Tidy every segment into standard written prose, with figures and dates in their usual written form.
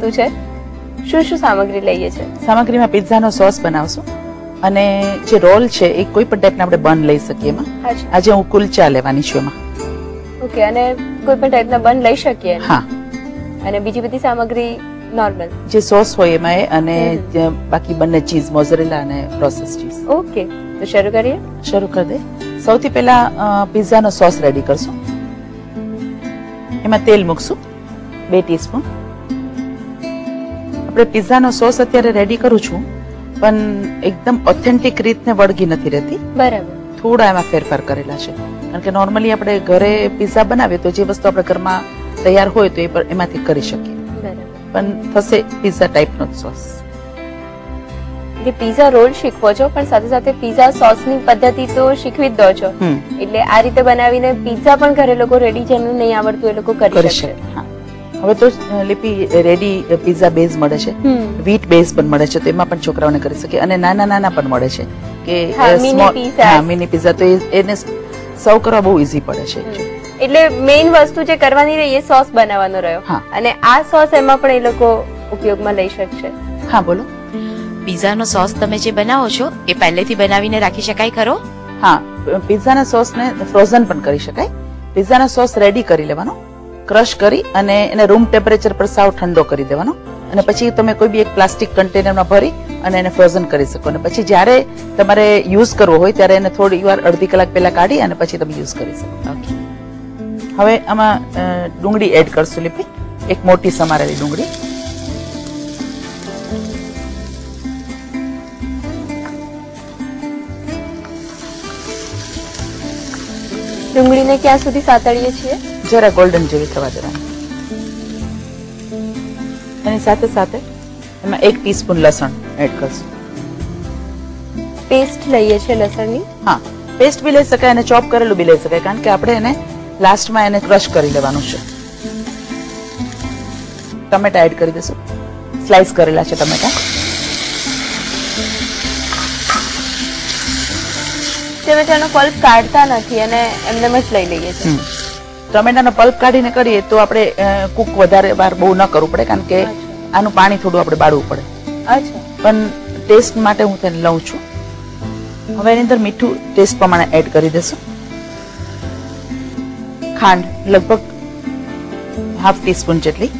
વસ્તુ છે. શું શું સામગ્રી લઈએ છે? સામગ્રીમાં પિઝાનો સોસ બનાવશું અને જે રોલ છે એ કોઈ પણ ટાઈપના આપણે બન લઈ શકીએ એમાં. આજે હું કુલચા લેવાની છું એમાં. ઓકે, અને કોઈ પણ ટાઈપના બન લઈ શકીએ? હા. અને બીજી બધી સામગ્રી નોર્મલ જે સોસ હોય એમાં અને બાકી બંને ચીઝ, મોઝરેલા અને પ્રોસેસ ચીઝ. ઓકે, તો શરૂ કરીએ. શરૂ કરી દે. સૌથી પહેલા પિઝાનો સોસ રેડી કરશું. એમાં તેલ મૂકશું 2 ટીસ્પૂન. આપણે પિઝાનો સોસ અત્યારે રેડી કરું છું પણ એકદમ ઓથેન્ટિક રીતને વળગી નથી રહેતી. બરાબર. થોડા એમાં ફેરફાર કરેલા છે કારણ કે નોર્મલી આપણે ઘરે પિઝા બનાવીએ તો જે વસ્તુ આપણે ઘરમાં તૈયાર હોય તો એમાંથી કરી શકીએ. પણ થશે પિઝા ટાઈપનો સોસ. એટલે પિઝા રોલ શીખવો છો પણ સાથે સાથે પિઝા સોસની પદ્ધતિ તો શીખવી જ દો છો. એટલે આ રીતે બનાવીને પિઝા પણ ઘરે લોકો રેડી જેનું નહીં આવડતું એ લોકો કરી શકે. હવે તો લિપી રેડી પિઝા બેઝ મળે છે, વ્હીટ બેઝ પણ મળે છે, તો એમાં પણ છોકરાઓને કરી શકે. અને નાના નાના પણ મળે છે કે મિની પિઝા, તો એને સર્વ કરવા બહુ ઈઝી પડે છે. એટલે મેઇન વસ્તુ જે કરવાની રહી એ સોસ બનાવવાનો રહ્યો. અને આ સોસ એમાં પણ એ લોકો ઉપયોગમાં લઈ શકશે. હા, બોલો. પિઝાનો સોસ તમે જે બનાવો છો એ પહેલેથી બનાવીને રાખી શકાય ખરો? હા, પિઝાના સોસને ફ્રોઝન પણ કરી શકાય. પિઝાનો સોસ રેડી કરી લેવાનો, ક્રશ કરી અને એને રૂમ ટેમ્પરેચર પર સાવ ઠંડો કરી દેવાનો અને પછી તમે કોઈ બી એક પ્લાસ્ટિક કન્ટેનરમાં ભરી અને એને ફ્રોઝન કરી શકો. અને પછી જ્યારે તમારે યુઝ કરવો હોય ત્યારે એને થોડી વાર અડધી કલાક પહેલા કાઢી અને પછી તમે યુઝ કરી શકો. હવે આમાં ડુંગળી એડ કરશું લિપી, એક મોટી સમારેલી ડુંગળી. ડુંગળીને ક્યાં સુધી સાતળીએ છીએ? જરા ગોલ્ડન જેવી થવા દેવાની. એની સાથે સાથે એમાં 1 ટીસ્પૂન લસણ એડ કરશું. પેસ્ટ લઈએ છીએ લસણની? હા, પેસ્ટ બી લઈ શકાય અને ચોપ કરેલું બી લઈ શકાય કારણ કે આપણે એને લાસ્ટમાં એને ક્રશ કરી લેવાનું છે. ટમેટા એડ કરી દેશું, સ્લાઇસ કરેલા છે ટમેટા. ટમેટાનો પલ્પ કાઢતા નથી અને એમને જ લઈ લઈએ છીએ. ટમેટાનો પલ્પ કાઢીને કરીએ તો આપણે કુક વધારે વાર બહુ ન કરવું પડે કારણ કે આનું પાણી થોડું આપણે બાળવું પડે. અચ્છા. પણ ટેસ્ટ માટે હું તેને લઉં છું. હવે એની અંદર મીઠું ટેસ્ટ પ્રમાણે એડ કરી દેશું. ખાંડ લગભગ ½ ટીસ્પૂન જેટલી.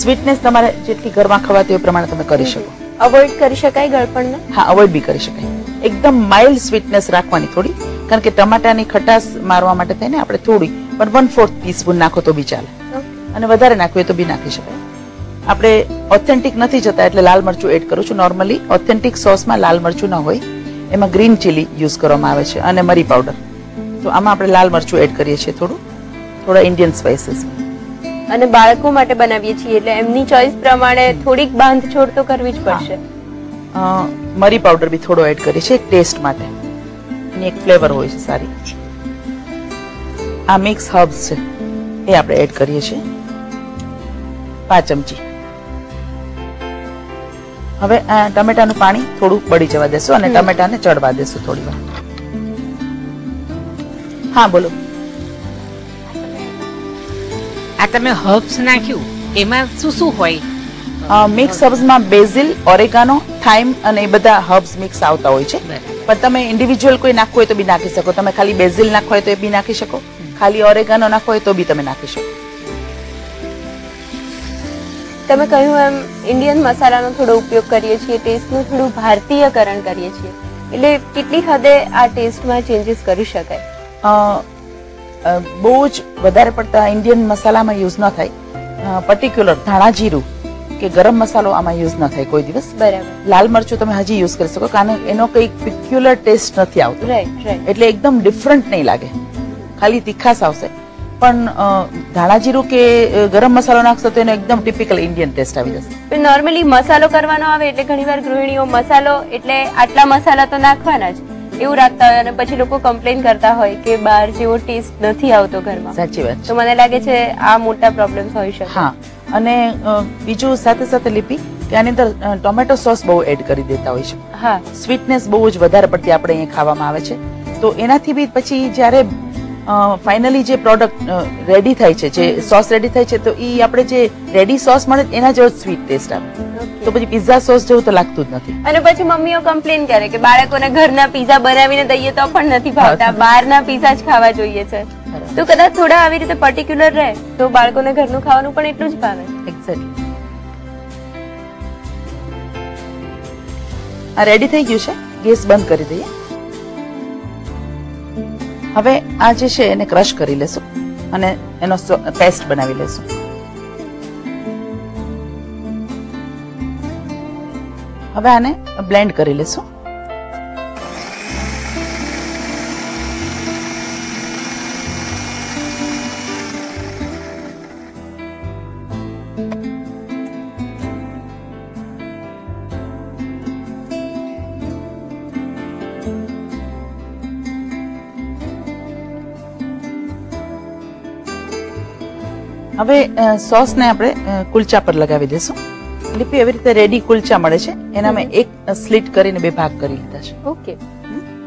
સ્વીટનેસ તમારે જેટલી ઘરમાં ખવાતી એ પ્રમાણે તમે કરી શકો. અવોઇડ કરી શકાય ગળપણને? હા, અવોઇડ બી કરી શકાય. એકદમ માઇલ્ડ સ્વીટનેસ રાખવાની થોડી કારણ કે ટમાટાની ખટાશ મારવા માટે થઈને આપણે થોડી પણ 1/4 ટીસ્પૂન નાખો તો બી ચાલે અને વધારે નાખવું હોય તો બી નાખી શકાય. આપણે ઓથેન્ટિક નથી જતા એટલે લાલ મરચું એડ કરું છું. નોર્મલી ઓથેન્ટિક સોસમાં લાલ મરચું ન હોય, એમાં ગ્રીન ચીલી યુઝ કરવામાં આવે છે અને મરી પાવડર. તો આમાં આપણે લાલ મરચું એડ કરીએ છીએ થોડા ઇન્ડિયન સ્પાઇસીસ. અને બાળકો માટે બનાવીએ છીએ એટલે એમની ચોઈસ પ્રમાણે થોડીક બાંધછોડ તો કરવી જ પડશે. મરી પાવડર બી થોડો એડ કરીએ છીએ ટેસ્ટ માટે, એની એક ફ્લેવર હોય છે સારી. આ મિક્સ હર્બ્સ છે એ આપણે એડ કરીએ છીએ 5 ચમચી. હવે ટમેટાનું પાણી થોડું બળી જવા દેશું અને ટમેટાને ચડવા દેશું થોડી વાર. હા, બોલો. આ તમે હર્બ્સ નાખ્યું એમાં શું શું હોય? મિક્સ હર્બ્સમાં બેઝિલ, ઓરેગાનો, થાઇમ અને એ બધા હર્બ્સ મિક્સ આવતા હોય છે. પણ તમે ઇન્ડિવિજ્યુઅલ કોઈ નાખવું હોય તો બી નાખી શકો. તમે ખાલી બેઝિલ નાખવો હોય તો એ બી નાખી શકો, ખાલી ઓરેગાનો નાખવો હોય તો બી તમે નાખી શકો. તમે કહ્યું એમ ઇન્ડિયન મસાલાનો થોડો ઉપયોગ કરીએ છીએ, ટેસ્ટનું થોડું ભારતીયકરણ કરીએ છીએ, એટલે કેટલી હદે આ ટેસ્ટમાં ચેન્જીસ કરી શકાય? બહુ જ વધારે પડતા ઇન્ડિયન મસાલામાં યુઝ ન થાય. પર્ટિક્યુલર ધાણા જીરું કે ગરમ મસાલો આમાં યુઝ ન થાય કોઈ દિવસ. બરાબર. લાલ મરચું તમે હજી યુઝ કરી શકો કારણ એનો કઈ પિક્યુલર ટેસ્ટ નથી આવતો. રાઈટ. એટલે એકદમ ડિફરન્ટ નહીં લાગે, ખાલી તીખાસ આવશે. પણ ધાણા જીરું કે ગરમ મસાલો નાખશો તો એનો એકદમ ટિપિકલ ઇન્ડિયન ટેસ્ટ આવી જશે. પણ નોર્મલી મસાલો કરવાનો આવે એટલે ઘણીવાર ગૃહિણીઓ મસાલો એટલે આટલા મસાલા તો નાખવાના જ એવું રાખતા હોય અને પછી લોકો કમ્પ્લેન કરતા હોય કે બહાર જેવો ટેસ્ટ નથી આવતો ઘરમાં. સાચી વાત. તો મને લાગે છે આ મોટા પ્રોબ્લેમ્સ હોઈ શકે. હા, અને બીજું સાથે સાથે લિપી કે આની અંદર ટોમેટો સોસ બહુ એડ કરી દેતા હોય છે. હા, સ્વીટનેસ બહુ જ વધારે પડતી આપણે અહીંયા ખાવામાં આવે છે તો એનાથી બી પછી જ્યારે ફાઇનલી જે પ્રોડક્ટ રેડી થાય છે, જે સોસ રેડી થાય છે, તો એ આપણે જે રેડી સોસ મળે એના જેવો સ્વીટ ટેસ્ટ આવે. તો પછી પિઝા સોસ જેવું તો લાગતું જ નથી. અને પછી મમ્મીઓ કમ્પ્લેન કરે કે બાળકોને ઘરના પીઝા બનાવીને દઈએ તો પણ નથી ભાવતા, બહારના પીઝા જ ખાવા જોઈએ છે. તો કદાચ થોડા આવી રીતે પર્ટિક્યુલર રહે તો બાળકોને ઘરનું ખાવાનું પણ એટલું જ ભાવે. એક્ઝેક્ટલી. આ રેડી થઈ ગયું છે, ગેસ બંધ કરી દઈએ. હવે આ જે છે એને ક્રશ કરી લેશું અને એનો પેસ્ટ બનાવી લેશું. હવે આને બ્લેન્ડ કરી લેશું. હવે સોસ ને આપણે કુલચા પર લગાવી દેશું. લીપી એવી રીતે રેડી કુલચા મળે છે, એના મેં એક સ્લીટ કરીને 2 ભાગ કરી લીધા છે. ઓકે.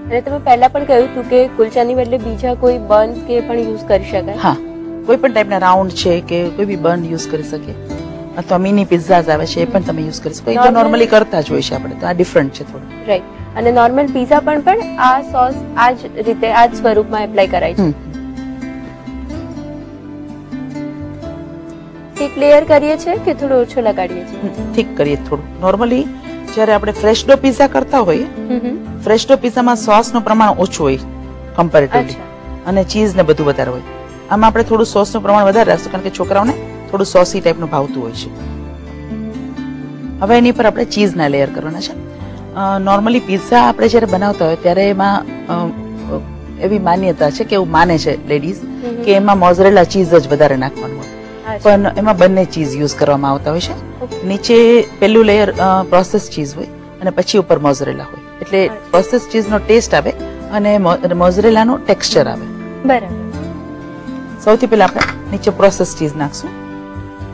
અને તમે પહેલા પણ કહ્યું હતું કે કુલચાની બદલે બીજા કોઈ બન કે પણ યુઝ કરી શકાય. હા, કોઈ પણ ટાઈપના રાઉન્ડ છે કે કોઈ બી બન યુઝ કરી શકીએ, અથવા મિની પિઝાઝ આવે છે એ પણ તમે યુઝ કરી શકો. એ તો નોર્મલી કરતા જ હોય છે આપણે, તો આ ડિફરન્ટ છે થોડું. રાઈટ. અને નોર્મલ પિઝા પણ આ સોસ આ જ રીતે આ જ સ્વરૂપમાં એપ્લાય કરાય છે. ઠીક લેયર કરીએ છીએ કે થોડું ઓછું લગાડીએ છીએ? ઠીક કરીએ થોડું. નોર્મલી જ્યારે આપણે ફ્રેશ ડો પિઝા કરતા હોઈએ, ફ્રેશ ડો પિઝામાં સોસનું પ્રમાણ ઓછું હોય કમ્પેરેટિવલી, અને ચીઝ ને બધું વધારે હોય. આમાં આપણે થોડું સોસનું પ્રમાણ વધારે રાખશું કારણ કે છોકરાઓને થોડું સોસી ટાઈપનું ભાવતું હોય છે. હવે એની પર આપણે ચીઝના લેયર કરવાના છે. નોર્મલી પિઝા આપણે જ્યારે બનાવતા હોય ત્યારે એમાં એવી માન્યતા છે કે એવું માને છે લેડીઝ કે એમાં મોઝરેલા ચીઝ જ વધારે નાખવાનું હોય, પણ એમાં બંને ચીઝ યુઝ કરવામાં આવતા હોય છે. નીચે પેલું લેયર પ્રોસેસ ચીઝ હોય અને પછી ઉપર મોઝરેલા હોય, એટલે પ્રોસેસ ચીઝનો ટેસ્ટ આવે અને મોઝરેલાનો ટેક્સચર આવે. બરાબર. સૌથી પહેલા આપણે નીચે પ્રોસેસ ચીઝ નાખશું.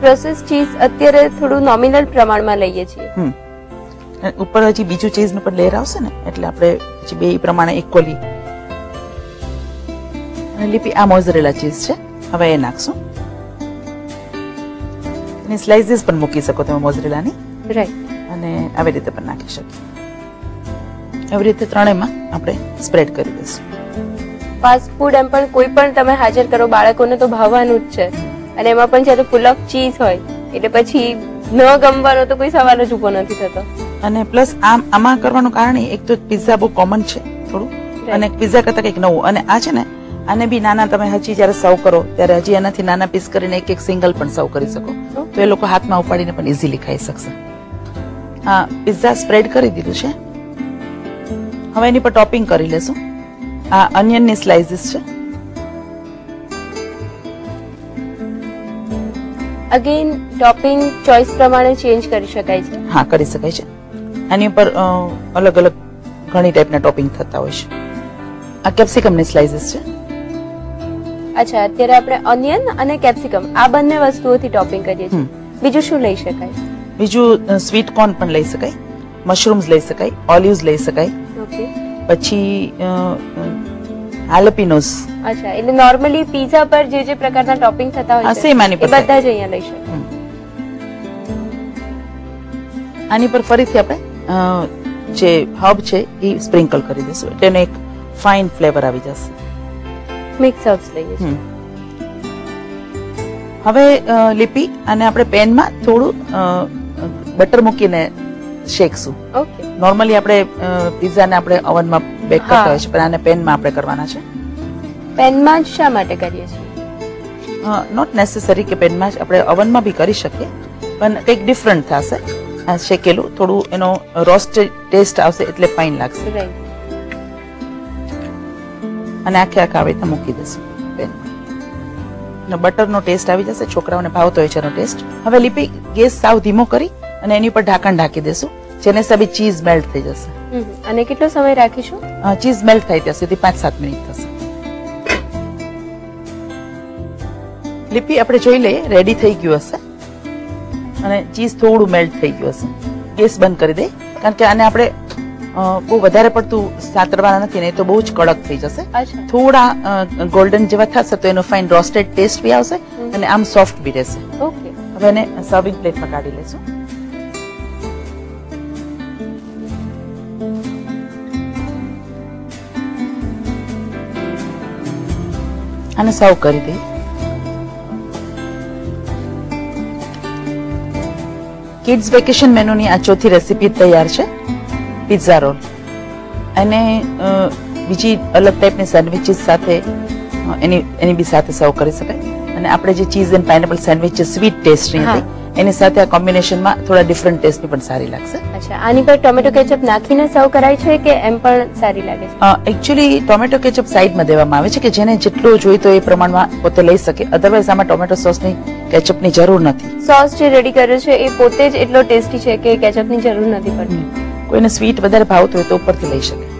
પ્રોસેસ ચીઝ અત્યારે થોડું નોમિનલ પ્રમાણમાં લઈએ છીએ. ઉપર હજી બીજું ચીઝનું પણ લેયર આવશે ને, એટલે આપણે પછી બે પ્રમાણે ઇક્વલી. અને લીપી આ મોઝરેલા ચીઝ છે, હવે એ નાખશું. એની સ્લાઇસીસ પણ મૂકી શકો તમે મોઝરેલાની. રાઈટ. અને આવી રીતે પણ નાખી શકીએ. આવી રીતે ત્રણેયમાં આપણે સ્પ્રેડ કરી દઈશું. ફાસ્ટ ફૂડ એમ પણ કોઈ પણ તમે હાજર કરો બાળકોને તો ભાવવાનું જ છે, અને એમાં પણ જ્યારે ફૂલ ઓફ ચીઝ હોય એટલે પછી ન ગમવાનો તો કોઈ સવાલ જ ઉભો નથી થતો. અને પ્લસ આમાં કરવાનું કારણ એક તો પિઝા બહુ કોમન છે થોડું, અને પિઝા કરતા કંઈક નવું. અને આ છે ને, આને બી નાના તમે હજી જયારે સર્વ કરો ત્યારે હજી એનાથી નાના પીસ કરીને એક સિંગલ પણ સર્વ કરી શકો, તો એ લોકો હાથમાં ઉપાડીને પણ ઇઝીલી ખાઈ શકશે. હા, પિઝા સ્પ્રેડ કરી દીધું છે. હવે એની પર ટોપિંગ કરી લેશું. આ અનિયનની સ્લાઇસીસ છે. અગેન ટોપિંગ ચોઇસ પ્રમાણે ચેન્જ કરી શકાય છે. હા, કરી શકાય છે. આની ઉપર અલગ અલગ ઘણી ટાઈપના ટોપિંગ થતા હોય છે. આ કેપ્સિકમની સ્લાઇસીસ છે. અચ્છા, અત્યારે આપણે ઓનિયન અને કેપ્સિકમ આ બંને વસ્તુઓથી ટોપિંગ કરીએ છીએ. બીજું શું લઈ શકાય? બીજું સ્વીટ કોર્ન પણ લઈ શકાય, મશરૂમ્સ લઈ શકાય, ઓલિવ્સ લઈ શકાય. ઓકે. પછી હાલેપિનોસ. અચ્છા, એટલે નોર્મલી પિઝા પર જે જે પ્રકારના ટોપિંગ થતા હોય છે એ બધા જ અહીંયા લઈ શકાય. આની પર ફરીથી આપણે જે હબ છે એ સ્પ્રિંકલ કરી દઈશું, એટલે એનો એક ફાઇન ફ્લેવર આવી જશે. મિક્સ હર્બ્સ લઈએ છીએ. હવે લીપી અને આપણે પેનમાં થોડું બટર મૂકીને શેકશું. ઓકે. નોર્મલી આપણે પિઝાને આપણે ઓવનમાં બેક કરતા હોય છે, પણ આને પેનમાં આપણે કરવાના છે. પેનમાં જ શા માટે કરીએ છીએ? નોટ નેસેસરી કે પેનમાં જ, આપણે ઓવનમાં બી કરી શકીએ, પણ કંઈક ડિફરન્ટ થશે. આ શેકેલું થોડું એનો રોસ્ટેડ ટેસ્ટ આવશે એટલે ફાઇન લાગશે. રાઈટ. અને આખે આખા આવી રીતે મૂકી દઈશું પેનમાં. બટરનો ટેસ્ટ આવી જશે, છોકરાઓને ભાવતો હોય છે એનો ટેસ્ટ. હવે લીપી ગેસ સાવ ધીમો કરી અને એની ઉપર ઢાંકણ ઢાંકી દેશું, જેને હિસાબે ચીઝ મેલ્ટ થઈ જશે. અને કેટલો સમય રાખીશું? ચીઝ મેલ્ટ થાય ત્યાં સુધી 5-7 મિનિટ થશે. લીપી આપણે જોઈ લઈએ રેડી થઈ ગયું હશે, અને ચીઝ થોડું મેલ્ટ થઈ ગયું હશે. ગેસ બંધ કરી દે, કારણ કે આને આપણે બહુ વધારે પડતું સાતરવાના નથી, નહીં તો બહુ જ કડક થઈ જશે. અચ્છા. થોડા ગોલ્ડન જેવા થશે તો એનો ફાઇન રોસ્ટેડ ટેસ્ટ બી આવશે અને આમ સોફ્ટ બી રહેશે. ઓકે. હવે એને સર્વિંગ પ્લેટમાં કાઢી લેશું. અને સર્વ કરી દઈએ. કિડ્સ વેકેશન મેનુની આ ચોથી રેસીપી તૈયાર છે, પિઝા રોલ. અને બીજી અલગ ટાઈપની સેન્ડવિચીસ સાથે એની બી સાથે સર્વ કરી શકાય. અને આપણે જે ચીઝ એન્ડ પાઇનેપલ સેન્ડવિચ છે સ્વીટ ટેસ્ટની હતી, એની સાથે આ કોમ્બિનેશનમાં થોડા ડિફરન્ટ ટેસ્ટની પણ સારી લાગશે. અચ્છા, આની પર ટોમેટો કેચઅપ નાખીને સર્વ કરાય છે કે એમ પણ સારી લાગે છે? એકચ્યુઅલી ટોમેટો કેચઅપ સાઈડમાં દેવામાં આવે છે કે જેને જેટલું જોઈતો એ પ્રમાણમાં પોતે લઈ શકે. અધરવાઇઝ આમાં ટોમેટો સોસની કેચઅપની જરૂર નથી. સોસ જે રેડી કર્યો છે એ પોતે જ એટલો ટેસ્ટી છે કે કેચઅપની જરૂર નથી પડતી. કોઈને સ્વીટ વધારે ભાવતું હોય તો ઉપરથી લઈ શકે.